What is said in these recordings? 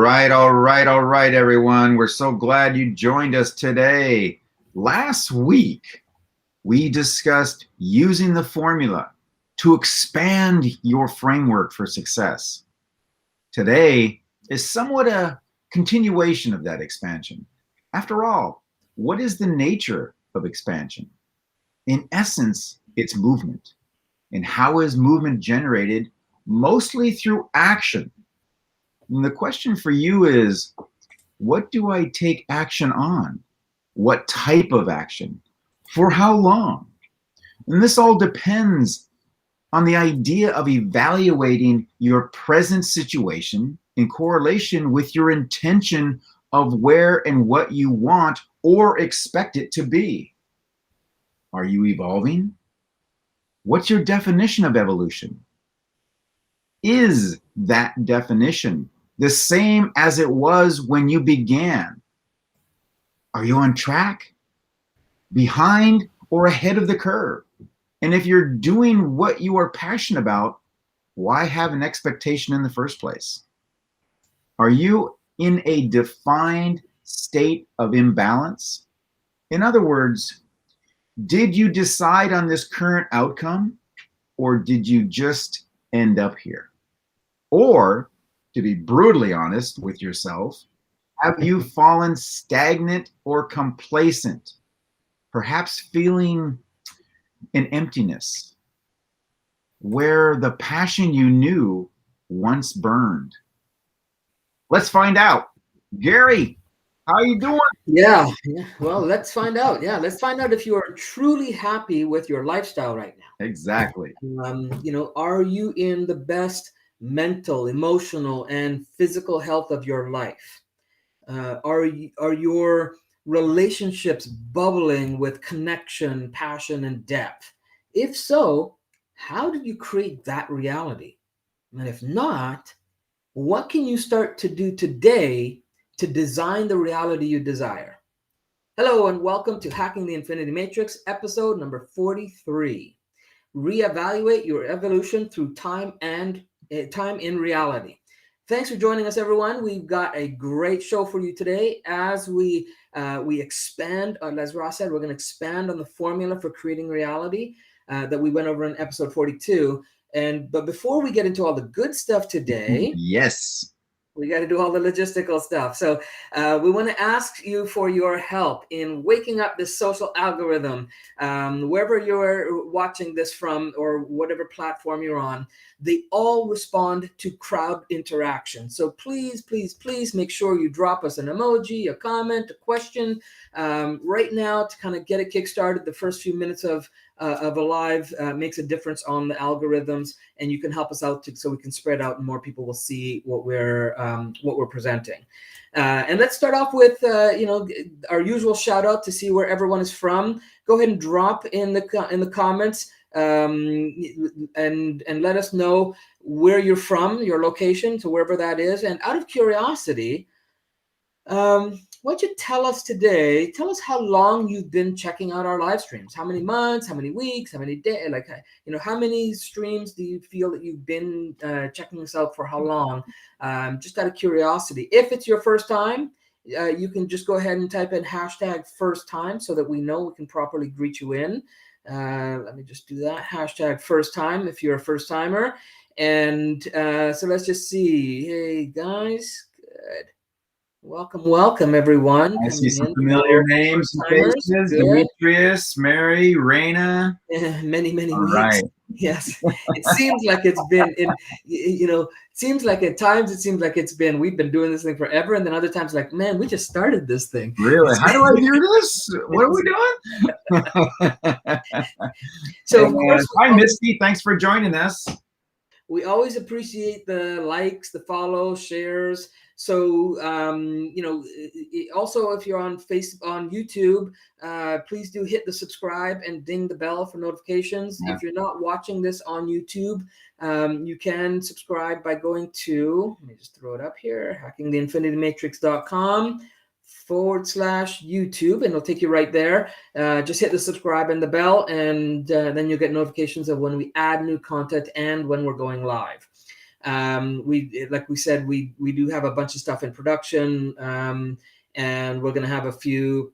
All right, everyone. We're so glad you joined us today. Last week, we discussed using the formula to expand your framework for success. Today is somewhat a continuation of that expansion. After all, what is the nature of expansion? In essence, it's movement. And how is movement generated? Mostly through action. And the question for you is, what do I take action on? What type of action? For how long? And this all depends on the idea of evaluating your present situation in correlation with your intention of where and what you want or expect it to be. Are you evolving? What's your definition of evolution? Is that definition the same as it was when you began? Are you on track, behind, or ahead of the curve? And if you're doing what you are passionate about, why have an expectation in the first place? Are you in a defined state of imbalance? In other words, did you decide on this current outcome, or did you just end up here? Or, to be brutally honest with yourself, have you fallen stagnant or complacent? Perhaps feeling an emptiness where the passion you knew once burned. Let's find out. Gary, how are you doing? Yeah. Well, let's find out. Yeah, let's find out if you are truly happy with your lifestyle right now. Exactly. Are you in the best mental, emotional, and physical health of your life? Are your relationships bubbling with connection, passion, and depth? If so, how did you create that reality? And if not, what can you start to do today to design the reality you desire? Hello, and welcome to Hacking the Infinity Matrix, episode number 43. Reevaluate your evolution through time in reality. Thanks for joining us, everyone. We've got a great show for you today as we expand. As Ross said, we're going to expand on the formula for creating reality that we went over in episode 42. But before we get into all the good stuff today, yes, we got to do all the logistical stuff. So we want to ask you for your help in waking up this social algorithm. Wherever you're watching this from or whatever platform you're on, they all respond to crowd interaction. So please, please, please make sure you drop us an emoji, a comment, a question right now to kind of get it kickstarted. The first few minutes of a live makes a difference on the algorithms, and you can help us out so we can spread out and more people will see what we're presenting. And let's start off with our usual shout out to see where everyone is from. Go ahead and drop in the comments and let us know where you're from, your location, to wherever that is. And out of curiosity, why don't you tell us today? Tell us how long you've been checking out our live streams. How many months? How many weeks? How many days? How many streams do you feel that you've been checking us out for? How long? Just out of curiosity. If it's your first time, you can just go ahead and type in hashtag first time so that we know we can properly greet you in. Let me just do that. Hashtag first time if you're a first timer. And so let's just see. Hey guys, good. Welcome, everyone. I see some familiar names and faces. Demetrius, Mary, Raina. Many All weeks. Right. Yes. It seems like it's been seems like at times it seems like we've been doing this thing forever. And then other times like, man, we just started this thing. Really? How do I hear this? What are we doing? So, of course, hi, Misty. Thanks for joining us. We always appreciate the likes, the follows, shares. So, also if you're on YouTube, please do hit the subscribe and ding the bell for notifications. Yeah. If you're not watching this on YouTube, you can subscribe by going to, let me just throw it up here, hackingtheinfinitymatrix.com/YouTube, and it'll take you right there. Just hit the subscribe and the bell, and then you'll get notifications of when we add new content and when we're going live. Like we said, we do have a bunch of stuff in production, and we're going to have a few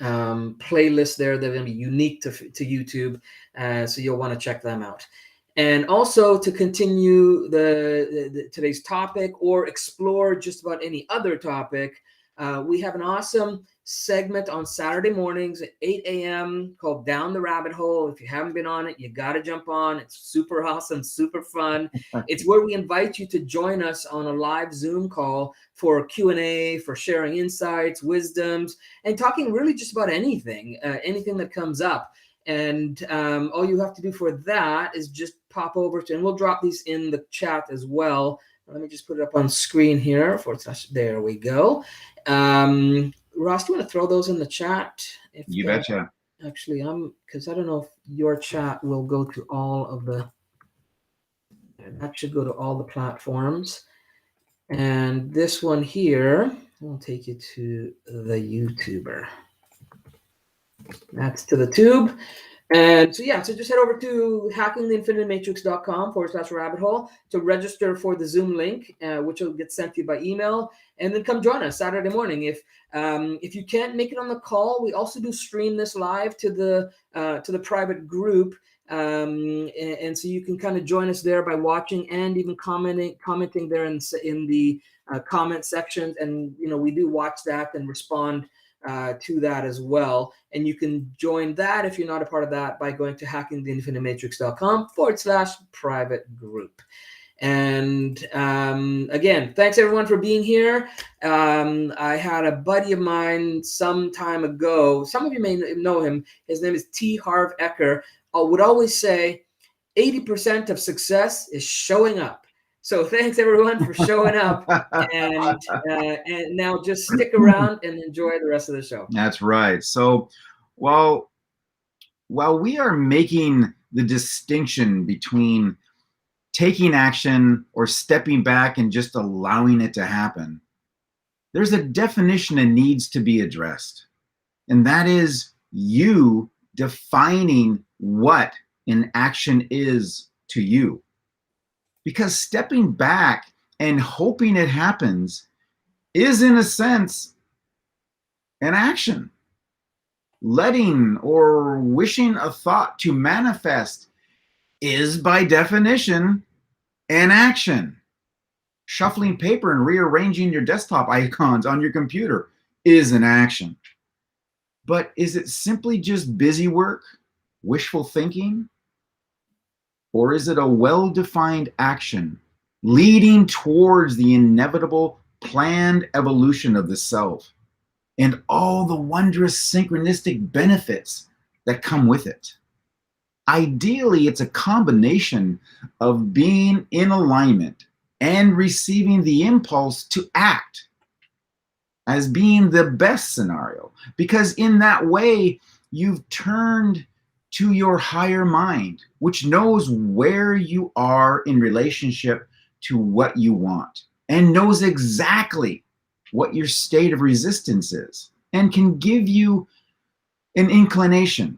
playlists there that are going to be unique to YouTube, so you'll want to check them out. And also, to continue today's topic or explore just about any other topic, we have an awesome segment on Saturday mornings at 8 a.m. called Down the Rabbit Hole. If you haven't been on it, you got to jump on. It's super awesome, super fun. It's where we invite you to join us on a live Zoom call for Q&A, for sharing insights, wisdoms, and talking really just about anything that comes up. And all you have to do for that is just pop over to, and we'll drop these in the chat as well. Let me just put it up on screen here. There we go. Ross, do you want to throw those in the chat? You betcha. Actually, because I don't know if your chat will go to all of the, that should go to all the platforms. And this one here will take you to the YouTuber. That's to the tube. And so, yeah, so just head over to hackingtheinfinitematrix.com/rabbit hole to register for the Zoom link, which will get sent to you by email, and then come join us Saturday morning. If you can't make it on the call, we also do stream this live to the private group, and so you can kind of join us there by watching and even commenting there in the comment sections, and we do watch that and respond to that as well. And you can join that if you're not a part of that by going to hackingtheinfinitematrix.com/private group. And again, thanks everyone for being here. I had a buddy of mine some time ago, some of you may know him, his name is T. Harv Eker, would always say 80% of success is showing up. So thanks everyone for showing up, and now just stick around and enjoy the rest of the show. That's right. So while we are making the distinction between taking action or stepping back and just allowing it to happen, there's a definition that needs to be addressed. And that is you defining what an action is to you. Because stepping back and hoping it happens is, in a sense, an action. Letting or wishing a thought to manifest is, by definition, an action. Shuffling paper and rearranging your desktop icons on your computer is an action. But is it simply just busy work, wishful thinking? Or is it a well-defined action leading towards the inevitable planned evolution of the self and all the wondrous synchronistic benefits that come with it? Ideally, it's a combination of being in alignment and receiving the impulse to act as being the best scenario, because in that way, you've turned to your higher mind, which knows where you are in relationship to what you want and knows exactly what your state of resistance is and can give you an inclination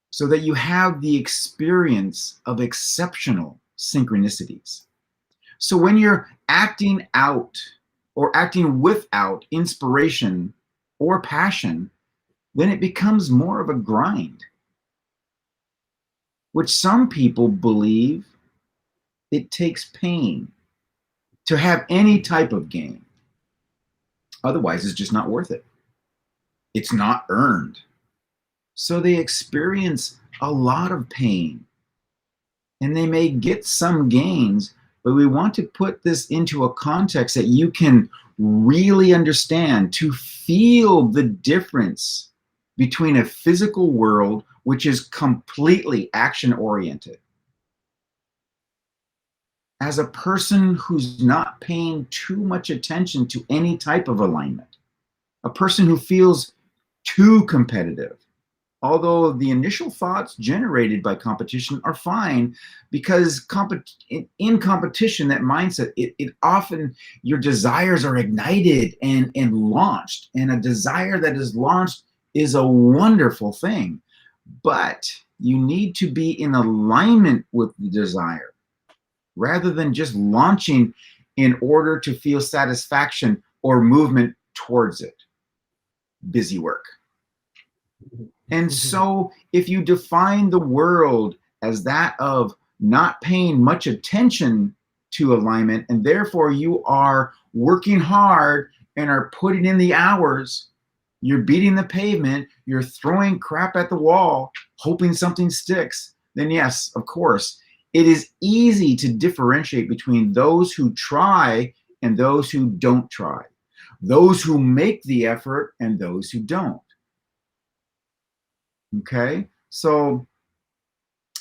so that you have the experience of exceptional synchronicities. So when you're acting out or acting without inspiration or passion, then it becomes more of a grind, which some people believe it takes pain to have any type of gain. Otherwise, it's just not worth it. It's not earned. So they experience a lot of pain, and they may get some gains, but we want to put this into a context that you can really understand, to feel the difference between a physical world which is completely action-oriented, as a person who's not paying too much attention to any type of alignment, a person who feels too competitive, although the initial thoughts generated by competition are fine, because in competition, that mindset, it often, your desires are ignited and launched, and a desire that is launched is a wonderful thing. But you need to be in alignment with the desire. rather than just launching in order to feel satisfaction or movement towards it. Busy work. And so if you define the world as that of not paying much attention to alignment, and therefore you are working hard and are putting in the hours, you're beating the pavement, you're throwing crap at the wall, hoping something sticks, then yes, of course, it is easy to differentiate between those who try and those who don't try, those who make the effort and those who don't. Okay, so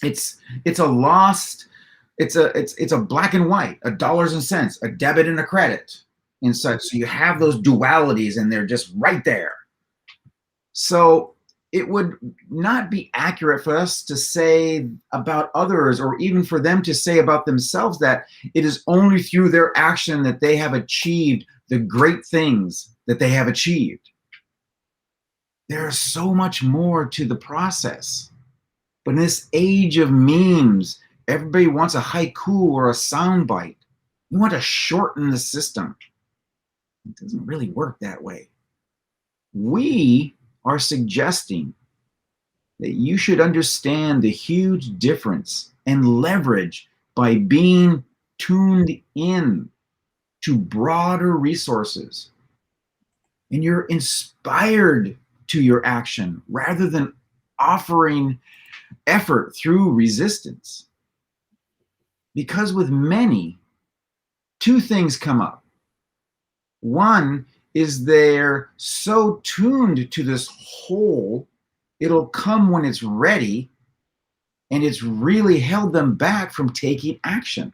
it's a lost, it's a black and white, a dollars and cents, a debit and a credit, and such. So you have those dualities, and they're just right there. So it would not be accurate for us to say about others, or even for them to say about themselves, that it is only through their action that they have achieved the great things that they have achieved. There's so much more to the process. But in this age of memes, everybody wants a haiku or a soundbite. You want to shorten the system. It doesn't really work that way. We are suggesting that you should understand the huge difference and leverage by being tuned in to broader resources. And you're inspired to your action rather than offering effort through resistance. Because with many, two things come up. One is they're so tuned to this whole, it'll come when it's ready, and it's really held them back from taking action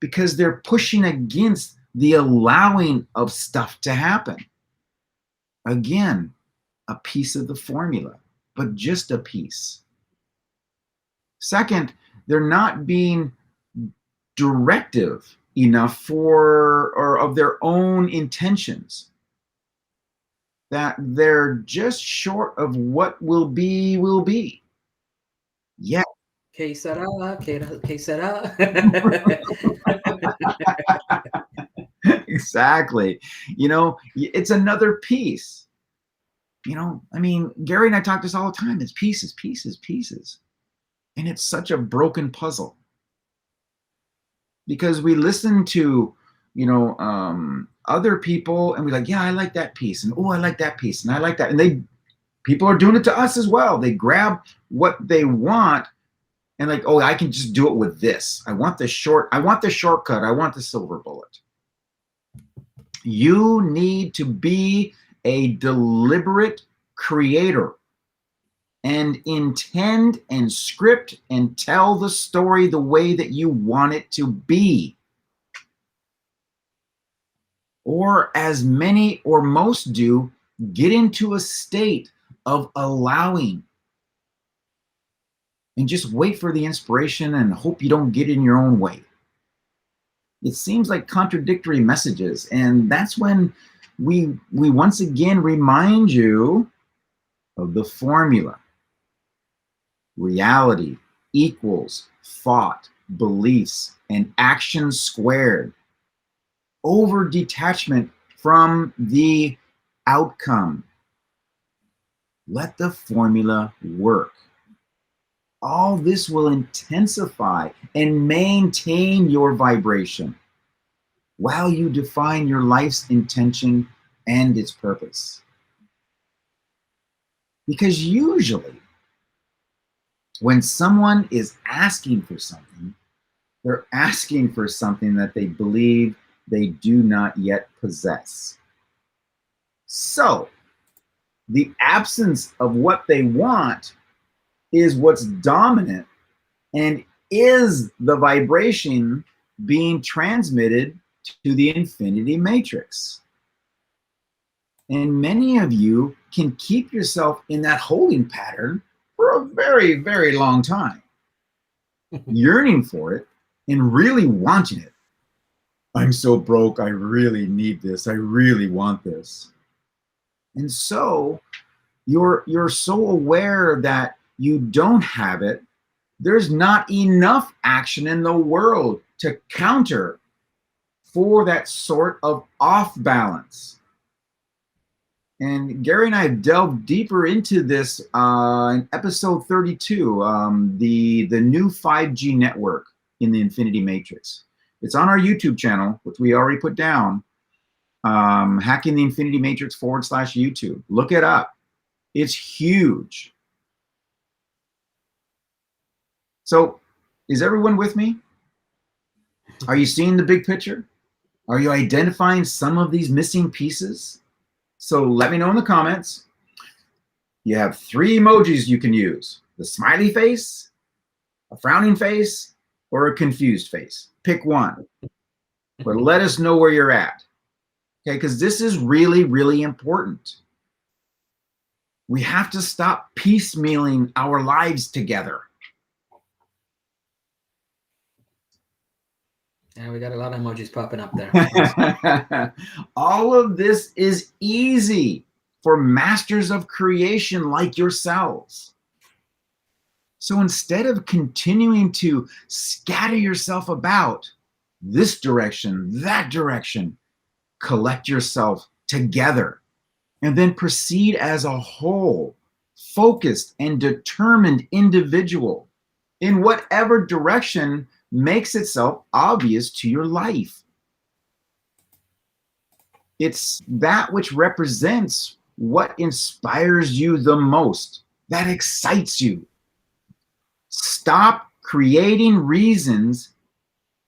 because they're pushing against the allowing of stuff to happen. Again, a piece of the formula, but just a piece. Second, they're not being directive enough for, or of their own intentions, that they're just short of what will be, will be. Yeah. Que será, que será. Exactly. You know, it's another piece. You know, I mean, Gary and I talk this all the time. It's pieces, pieces, pieces. And it's such a broken puzzle. Because we listen to, you know, other people, and we're like, yeah, I like that piece, and oh, I like that piece, and I like that. And people are doing it to us as well. They grab what they want and like, oh, I can just do it with this. I want the shortcut. I want the silver bullet. You need to be a deliberate creator and intend and script and tell the story the way that you want it to be. Or as many or most do, get into a state of allowing and just wait for the inspiration and hope you don't get in your own way. It seems like contradictory messages, and that's when we once again remind you of the formula. Reality equals thought, beliefs, and action squared over detachment from the outcome. Let the formula work. All this will intensify and maintain your vibration while you define your life's intention and its purpose. Because usually, when someone is asking for something, they're asking for something that they believe they do not yet possess. So, the absence of what they want is what's dominant and is the vibration being transmitted to the infinity matrix. And many of you can keep yourself in that holding pattern for a very, very long time, yearning for it and really wanting it. I'm so broke, I really need this, I really want this. And so you're so aware that you don't have it, there's not enough action in the world to counter for that sort of off balance. And Gary and I have delved deeper into this in episode 32, the new 5G network in the Infinity Matrix. It's on our YouTube channel, which we already put down, Hacking the Infinity Matrix /YouTube. Look it up. It's huge. So is everyone with me? Are you seeing the big picture? Are you identifying some of these missing pieces? So let me know in the comments. You have 3 emojis you can use: the smiley face, a frowning face, or a confused face. Pick one. But let us know where you're at. Okay, because this is really, really important. We have to stop piecemealing our lives together. And we got a lot of emojis popping up there. All of this is easy for masters of creation like yourselves. So instead of continuing to scatter yourself about this direction, that direction, collect yourself together and then proceed as a whole, focused and determined individual in whatever direction makes itself obvious to your life. It's that which represents what inspires you the most, that excites you. Stop creating reasons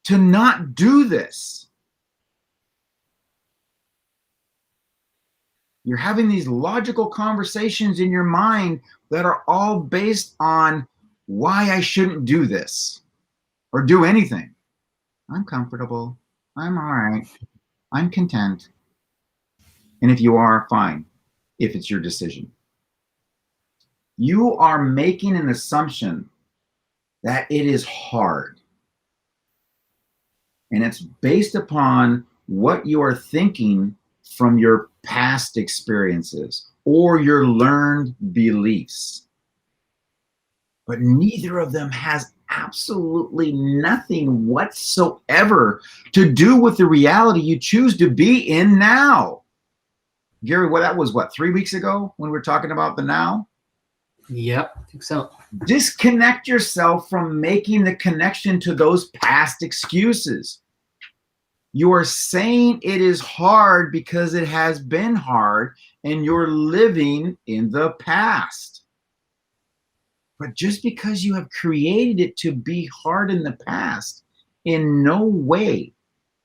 to not do this. You're having these logical conversations in your mind that are all based on why I shouldn't do this or do anything. I'm comfortable. I'm all right. I'm content. And if you are, fine, if it's your decision. You are making an assumption that it is hard. And it's based upon what you are thinking from your past experiences or your learned beliefs. But neither of them has absolutely nothing whatsoever to do with the reality you choose to be in now. Gary, well, that was what, 3 weeks ago when we were talking about the now? Yep, I think so. Disconnect yourself from making the connection to those past excuses. You are saying it is hard because it has been hard and you're living in the past. But just because you have created it to be hard in the past, in no way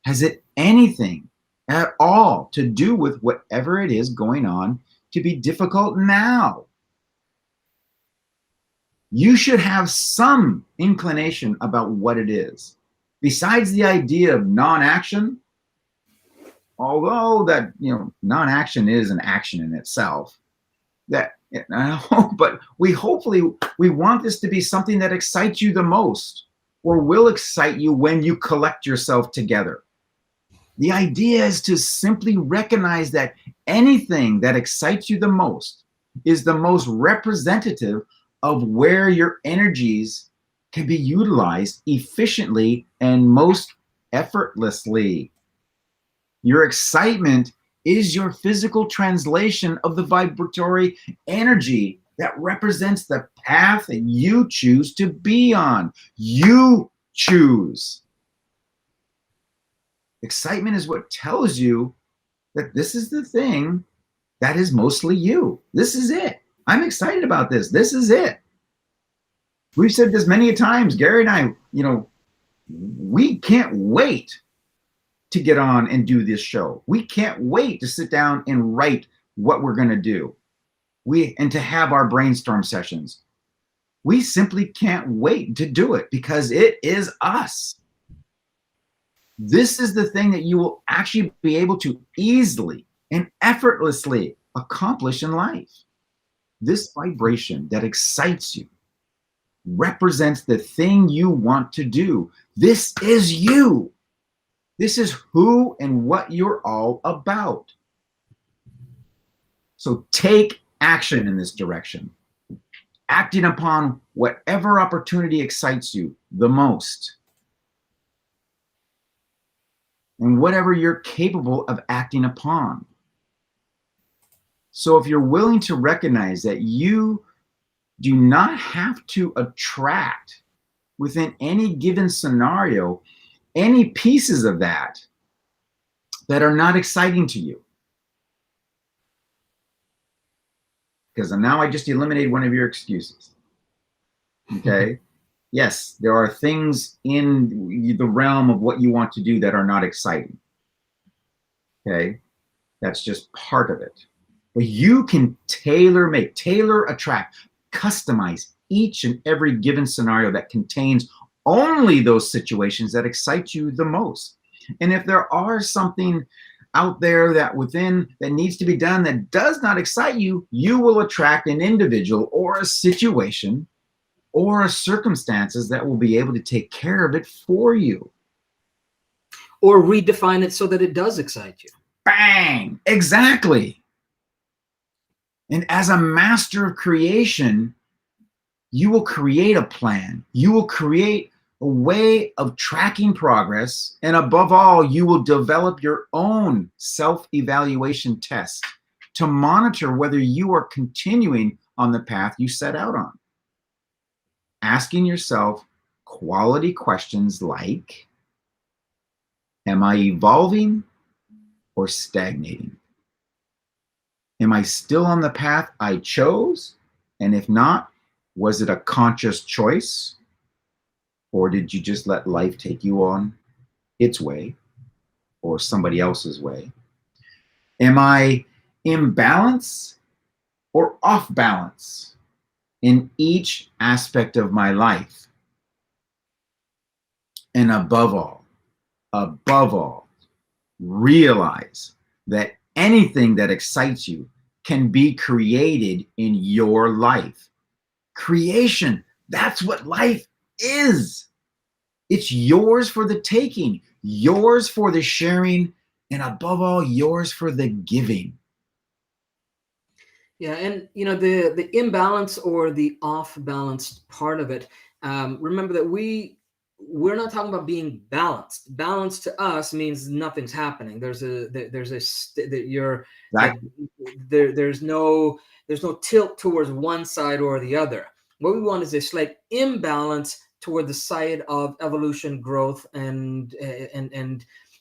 has it anything at all to do with whatever it is going on to be difficult now. You should have some inclination about what it is. Besides the idea of non-action, although that, non-action is an action in itself, but we want this to be something that excites you the most or will excite you when you collect yourself together. The idea is to simply recognize that anything that excites you the most is the most representative of where your energies can be utilized efficiently and most effortlessly. Your excitement is your physical translation of the vibratory energy that represents the path that you choose to be on. You choose. Excitement is what tells you that this is the thing that is mostly you. This is it. I'm excited about this. This is it. We've said this many times, Gary and I, we can't wait to get on and do this show. We can't wait to sit down and write what we're going to do. And to have our brainstorm sessions. We simply can't wait to do it because it is us. This is the thing that you will actually be able to easily and effortlessly accomplish in life. This vibration that excites you represents the thing you want to do. This is you. This is who and what you're all about. So take action in this direction, acting upon whatever opportunity excites you the most. and whatever you're capable of acting upon. So if you're willing to recognize that you do not have to attract within any given scenario any pieces of that are not exciting to you. Because now I just eliminated one of your excuses. Okay? Yes, there are things in the realm of what you want to do that are not exciting. Okay? That's just part of it. But you can tailor attract, customize each and every given scenario that contains only those situations that excite you the most. And if there are something out there that needs to be done that does not excite you, you will attract an individual or a situation or a circumstances that will be able to take care of it for you. Or redefine it so that it does excite you. Bang! Exactly. And as a master of creation, you will create a plan. You will create a way of tracking progress. And above all, you will develop your own self-evaluation test to monitor whether you are continuing on the path you set out on. Asking yourself quality questions like, am I evolving or stagnating? Am I still on the path I chose? And if not, was it a conscious choice? Or did you just let life take you on its way or somebody else's way? Am I in balance or off balance in each aspect of my life? And above all, realize that anything that excites you can be created in your life. Creation, that's what life is. It's yours for the taking, yours for the sharing, and above all, yours for the giving. Yeah, and the imbalance or the off-balanced part of it. Remember that we're not talking about being balanced. Balance to us means nothing's happening. There's no tilt towards one side or the other. What we want is a slight imbalance toward the side of evolution, growth, and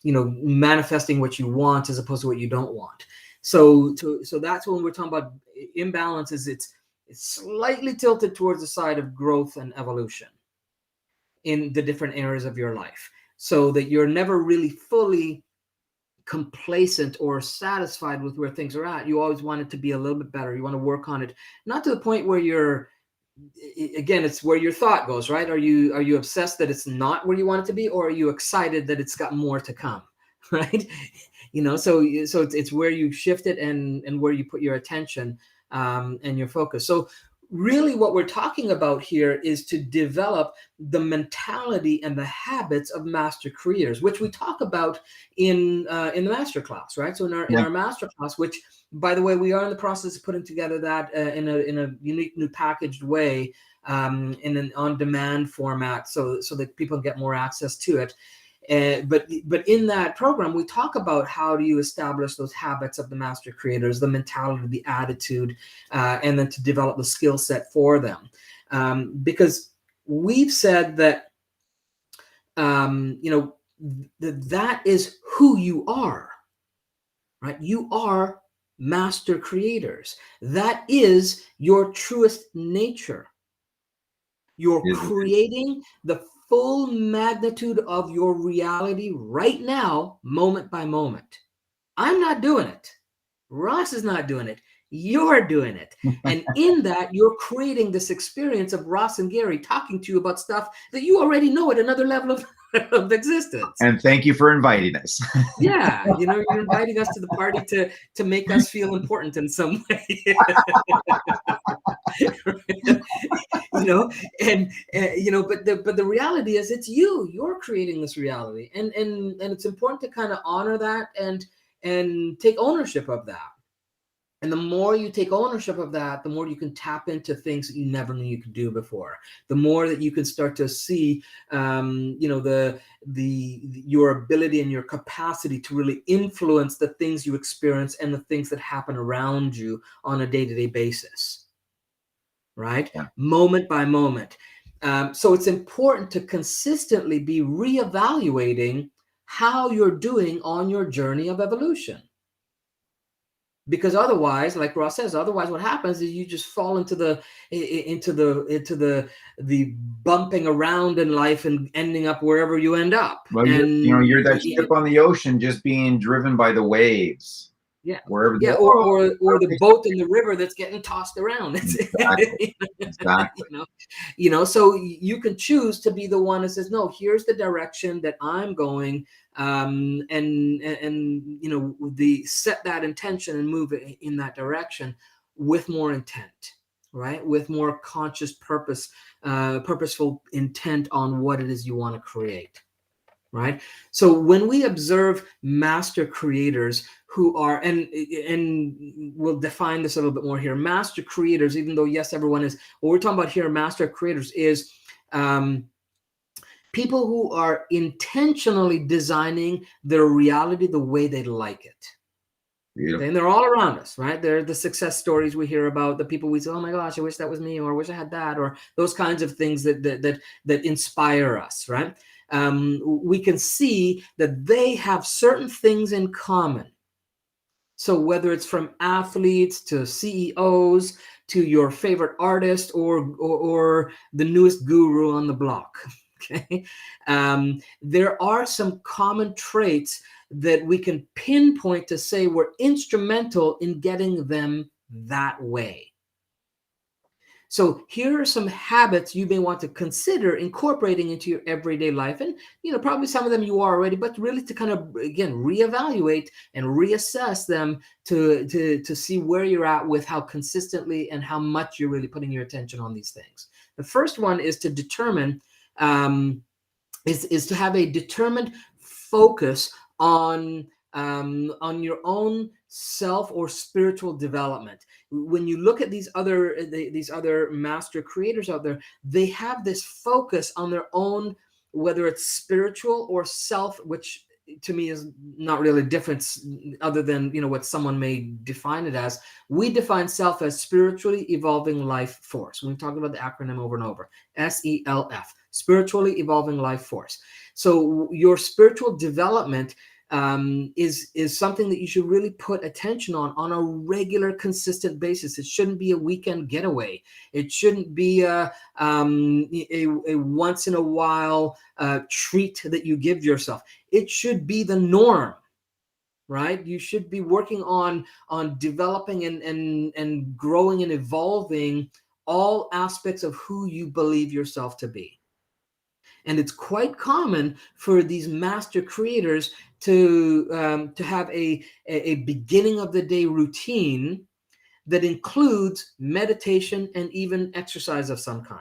manifesting what you want as opposed to what you don't want. So that's when we're talking about imbalance. Is it's slightly tilted towards the side of growth and evolution in the different areas of your life, so that you're never really fully complacent or satisfied with where things are at. You always want it to be a little bit better. You want to work on it, not to the point where it's where your thought goes, right? Are you obsessed that it's not where you want it to be, or are you excited that it's got more to come, right? So it's where you shift it and where you put your attention and your focus. So really what we're talking about here is to develop the mentality and the habits of master creators, which we talk about in the master class, right? So in our master class, which, by the way, we are in the process of putting together that in a unique new packaged way, in an on-demand format, so that people get more access to it. But in that program, we talk about how do you establish those habits of the master creators, the mentality, the attitude, and then to develop the skill set for them. Because we've said that, that is who you are, right? You are master creators. That is your truest nature. You're creating the full magnitude of your reality right now, moment by moment. I'm not doing it. Ross is not doing it. You're doing it. And in that, you're creating this experience of Ross and Gary talking to you about stuff that you already know at another level of existence. And thank you for inviting us. Yeah, you're inviting us to the party to make us feel important in some way. But the reality is it's you're creating this reality, and it's important to kind of honor that and take ownership of that. And the more you take ownership of that, the more you can tap into things that you never knew you could do before. The more that you can start to see, your ability and your capacity to really influence the things you experience and the things that happen around you on a day-to-day basis, right? Yeah. Moment by moment. So it's important to consistently be reevaluating how you're doing on your journey of evolution. Because otherwise, like Ross says, otherwise what happens is you just fall into the bumping around in life and ending up wherever you end up. Well, And you're that ship on the ocean just being driven by the waves. yeah, Wherever yeah, or the boat in the river that's getting tossed around. Exactly. Exactly. So you can choose to be the one that says, no, here's the direction that I'm going, and set that intention and move it in that direction with more intent, right? With more conscious purposeful intent on what it is you want to create. Right. So when we observe master creators who are, and we'll define this a little bit more here, master creators, even though, yes, everyone is, what we're talking about here, master creators, is people who are intentionally designing their reality the way they like it. Beautiful. And they're all around us, right? They're the success stories we hear about, the people we say, oh my gosh, I wish that was me, or I wish I had that, or those kinds of things that inspire us, right? We can see that they have certain things in common. So whether it's from athletes to CEOs to your favorite artist or the newest guru on the block, okay, there are some common traits that we can pinpoint to say were instrumental in getting them that way. So here are some habits you may want to consider incorporating into your everyday life. And, probably some of them you are already, but really to kind of, again, reevaluate and reassess them to see where you're at with how consistently and how much you're really putting your attention on these things. The first one is to determine, is to have a determined focus on your own self or spiritual development. When you look at these other master creators out there, they have this focus on their own, whether it's spiritual or self, which to me is not really a difference other than what someone may define it as. We define self as spiritually evolving life force. We've talked about the acronym over and over, SELF, spiritually evolving life force. So your spiritual development is something that you should really put attention on a regular, consistent basis. It shouldn't be a weekend getaway. It shouldn't be a once in a while treat that you give yourself. It should be the norm, right? You should be working on developing and growing and evolving all aspects of who you believe yourself to be. And it's quite common for these master creators to have a beginning of the day routine that includes meditation and even exercise of some kind,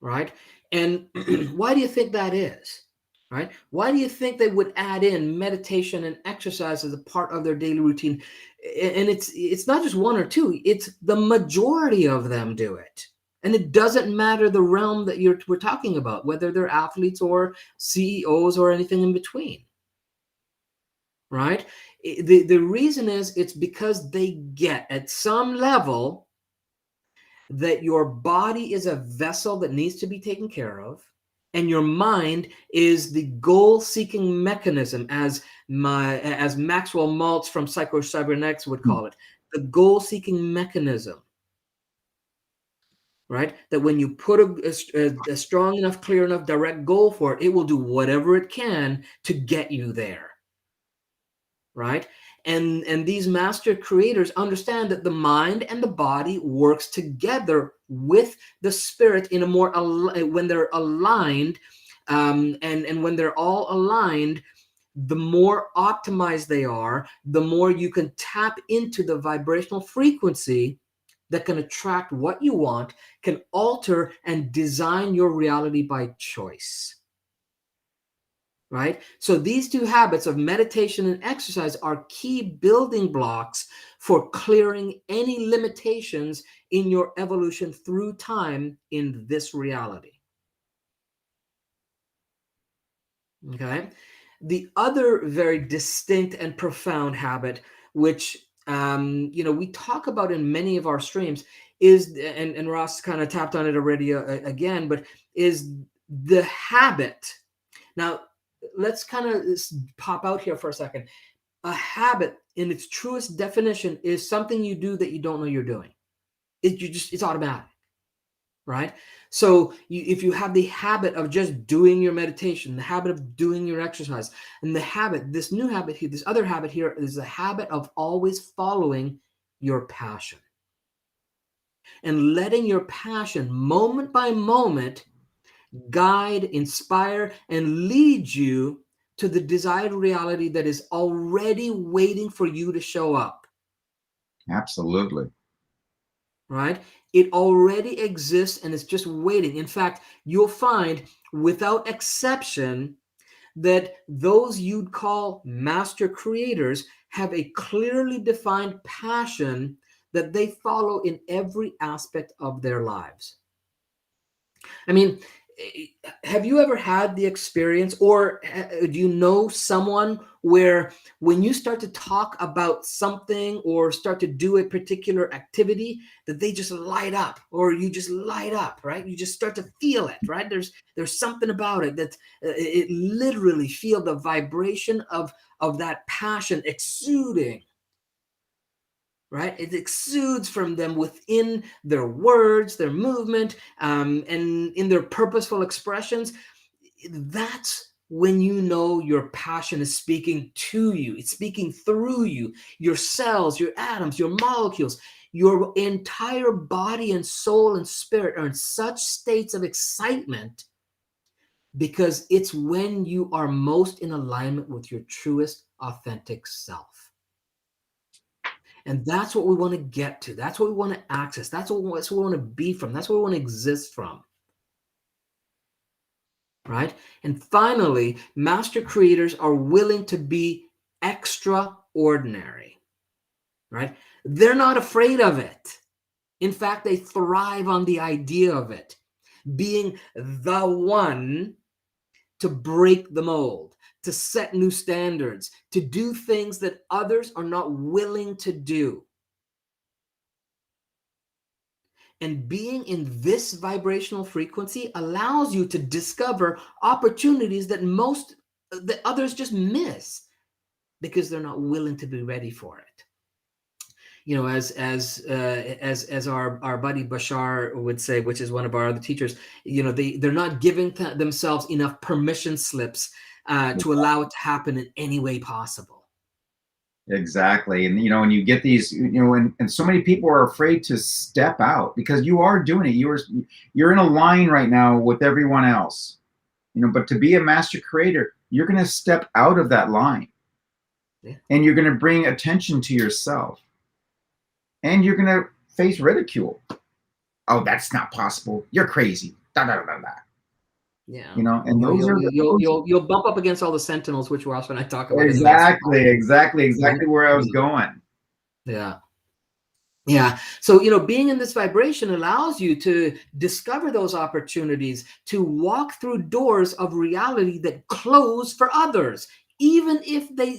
right? And why do you think that is, right? Why do you think they would add in meditation and exercise as a part of their daily routine? And it's not just one or two, it's the majority of them do it. And it doesn't matter the realm that we're talking about, whether they're athletes or CEOs or anything in between, right? The reason is it's because they get at some level that your body is a vessel that needs to be taken care of, and your mind is the goal-seeking mechanism, as Maxwell Maltz from Psycho-Cybernetics would call it, the goal-seeking mechanism. Right? That when you put a strong enough, clear enough, direct goal for it, it will do whatever it can to get you there. Right? And these master creators understand that the mind and the body works together with the spirit in a more, when they're aligned, and when they're all aligned, the more optimized they are, the more you can tap into the vibrational frequency that can attract what you want, can alter and design your reality by choice. right? So these two habits of meditation and exercise are key building blocks for clearing any limitations in your evolution through time in this reality. Okay. The other very distinct and profound habit, which we talk about in many of our streams, is, and Ross kind of tapped on it already again, but is the habit. Now, let's kind of pop out here for a second. A habit, in its truest definition, is something you do that you don't know you're doing. It's automatic. Right? So if you have the habit of just doing your meditation, the habit of doing your exercise, and this new habit here, this other habit here is the habit of always following your passion and letting your passion moment by moment guide, inspire, and lead you to the desired reality that is already waiting for you to show up. Absolutely. Right? It already exists and it's just waiting. In fact, you'll find without exception that those you'd call master creators have a clearly defined passion that they follow in every aspect of their lives. I mean, have you ever had the experience, or do you know someone where when you start to talk about something or start to do a particular activity, that they just light up, or you just light up, right? You just start to feel it, right? There's something about it that it literally feel the vibration of that passion exuding. Right? It exudes from them within their words, their movement, and in their purposeful expressions. That's when you know your passion is speaking to you. It's speaking through you, your cells, your atoms, your molecules. Your entire body and soul and spirit are in such states of excitement because it's when you are most in alignment with your truest, authentic self. And that's what we want to get to. That's what we want to access. That's what we want to be from. That's what we want to exist from. Right? And finally, master creators are willing to be extraordinary. Right? They're not afraid of it. In fact, they thrive on the idea of it. Being the one to break the mold, to set new standards, to do things that others are not willing to do. And being in this vibrational frequency allows you to discover opportunities that others just miss because they're not willing to be ready for it. You know, as our buddy Bashar would say, which is one of our other teachers, you know, they're not giving themselves enough permission slips to allow it to happen in any way possible. Exactly. And, when you get these, and so many people are afraid to step out because you are doing it. You're in a line right now with everyone else, but to be a master creator, you're going to step out of that line. Yeah. And you're going to bring attention to yourself and you're going to face ridicule. Oh, that's not possible. You're crazy. Da, da, da, da, da. Yeah, and you'll bump up against all the sentinels, which Ross and I talk about. Exactly where I was going. Yeah. So, being in this vibration allows you to discover those opportunities to walk through doors of reality that close for others, even if they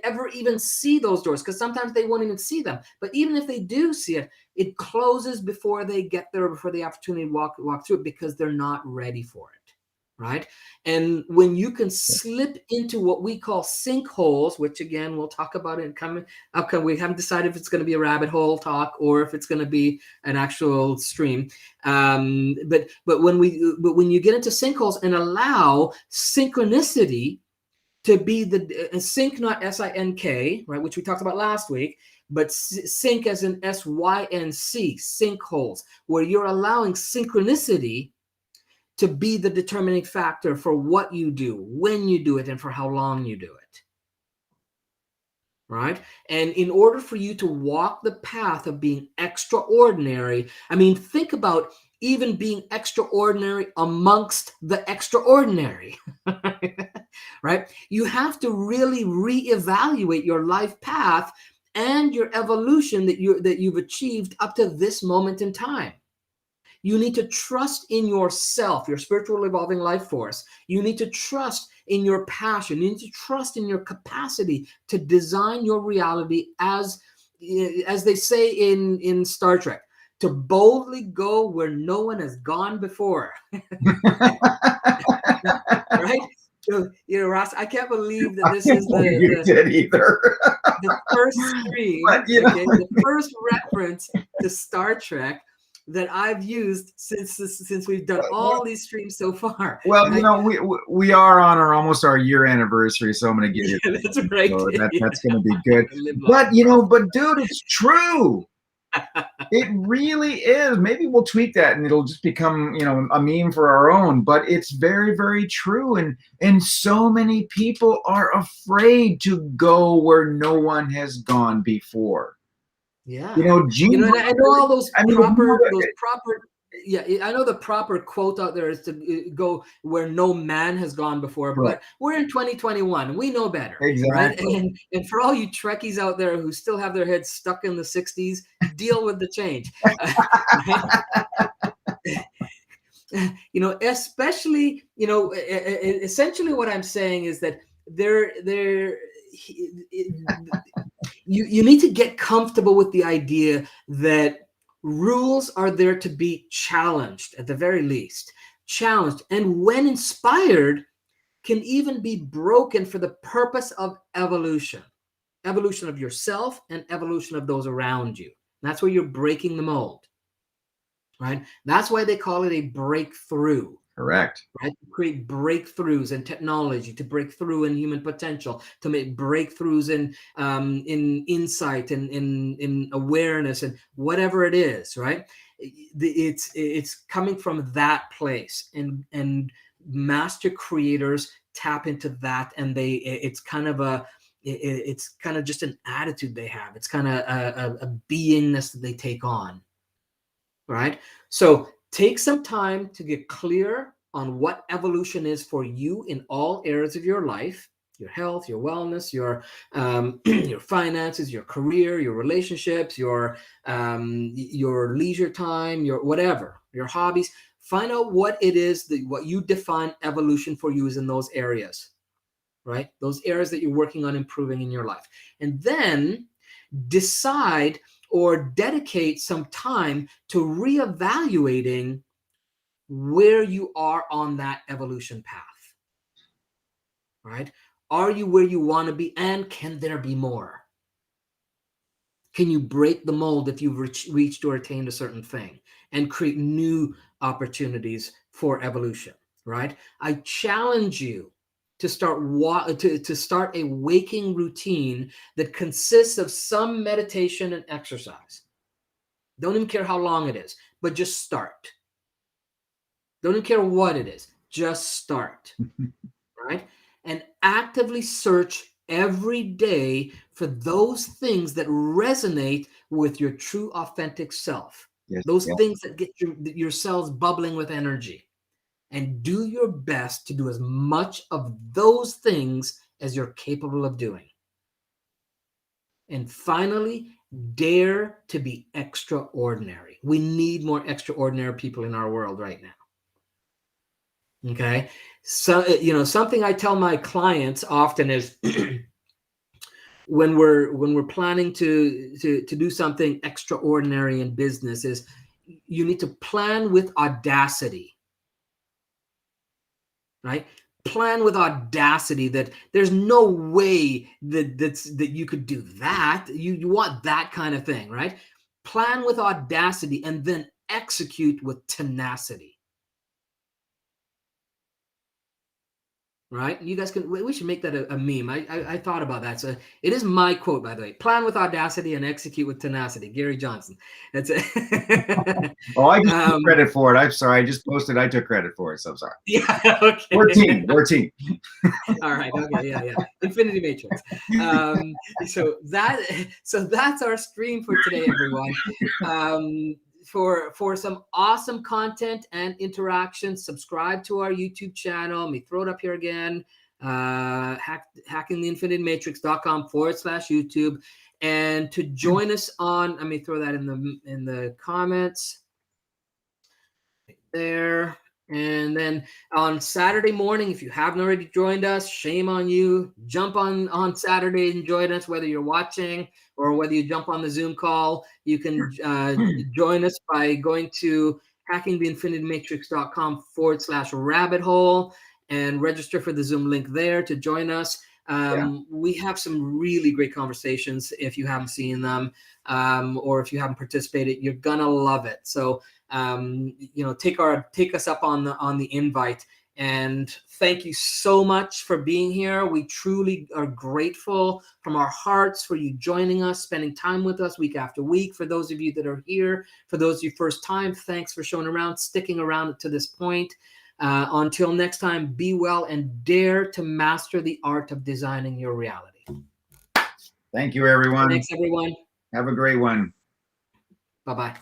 ever even see those doors, because sometimes they won't even see them. But even if they do see it, it closes before they get there, before the opportunity to walk through it, because they're not ready for it. Right. And when you can slip into what we call sinkholes, which again, we'll talk about it coming up. We haven't decided if it's going to be a rabbit hole talk or if it's going to be an actual stream. But when you get into sinkholes and allow synchronicity to be the sync, not S-I-N-K, right, which we talked about last week, but sync as in S-Y-N-C, sinkholes, where you're allowing synchronicity to be the determining factor for what you do, when you do it, and for how long you do it. Right? And in order for you to walk the path of being extraordinary, I mean, think about even being extraordinary amongst the extraordinary. Right? You have to really reevaluate your life path and your evolution that you've achieved up to this moment in time. You need to trust in yourself, your spiritual evolving life force. You need to trust in your passion. You need to trust in your capacity to design your reality as they say in Star Trek, to boldly go where no one has gone before. Right? So, Ross, I can't believe that this is the first stream, okay, the first reference to Star Trek that I've used since we've done all these streams so far. Well, right? We are on almost our year anniversary, so I'm going to give you that's right. So that's going to be good. But dude, it's true. It really is. Maybe we'll tweak that and it'll just become, a meme for our own, but it's very, very true. And so many people are afraid to go where no one has gone before. Yeah. Gene, and I know all those proper, yeah, I know the proper quote out there is to go where no man has gone before, right. But we're in 2021. We know better. Exactly. Right? And for all you Trekkies out there who still have their heads stuck in the 60s, deal with the change. Especially, essentially what I'm saying is that you need to get comfortable with the idea that rules are there to be challenged, at the very least. Challenged. And when inspired, can even be broken for the purpose of evolution. Evolution of yourself and evolution of those around you. That's where you're breaking the mold. Right? That's why they call it a breakthrough. Correct. Right? To create breakthroughs in technology, to break through in human potential, to make breakthroughs in insight and in awareness and whatever it is, right? It's coming from that place, and master creators tap into that, and it's kind of just an attitude they have. It's kind of a beingness that they take on, right? So take some time to get clear on what evolution is for you in all areas of your life, your health, your wellness, your finances, your career, your relationships, your leisure time, your whatever, your hobbies. Find out what it is what you define evolution for you is in those areas, right? Those areas that you're working on improving in your life. And then decide or dedicate some time to reevaluating where you are on that evolution path, right? Are you where you want to be, and can there be more? Can you break the mold if you've reached or attained a certain thing and create new opportunities for evolution, right? I challenge you to start a waking routine that consists of some meditation and exercise. Don't even care how long it is, but just start. Don't even care what it is, just start, right? And actively search every day for those things that resonate with your true authentic self. Yes, those things that get your cells bubbling with energy. And do your best to do as much of those things as you're capable of doing. And finally, dare to be extraordinary. We need more extraordinary people in our world right now. Okay. So, something I tell my clients often is when we're planning to do something extraordinary in business is you need to plan with audacity. Right? Plan with audacity that there's no way that you could do that. You want that kind of thing, right? Plan with audacity and then execute with tenacity. Right? You guys we should make that a meme. I thought about that. So it is my quote, by the way. Plan with audacity and execute with tenacity. Gary Johnson. That's it. Oh, I just took credit for it. I'm sorry. I just posted. I took credit for it. So I'm sorry. Yeah. Okay. We're team. All right. Okay. Yeah. Infinity Matrix. So that's our stream for today, everyone. for some awesome content and interaction, subscribe to our YouTube channel. Let me throw it up here again. hackingtheinfinitematrix.com/YouTube. And to join us on, let me throw that in the comments there. And then on Saturday morning, if you haven't already joined us, shame on you. Jump on Saturday and join us, whether you're watching or whether you jump on the Zoom call. You can join us by going to hackingtheinfinitematrix.com/rabbit hole and register for the Zoom link there to join us. We have some really great conversations. If you haven't seen them, or if you haven't participated, you're gonna love it. So take us up on the invite. And thank you so much for being here. We truly are grateful from our hearts for you joining us, spending time with us week after week. For those of you that are here, for those of you first time, thanks for showing around, sticking around to this point. Until next time, be well and dare to master the art of designing your reality. Thank you, everyone. Thanks, everyone. Have a great one. Bye-bye.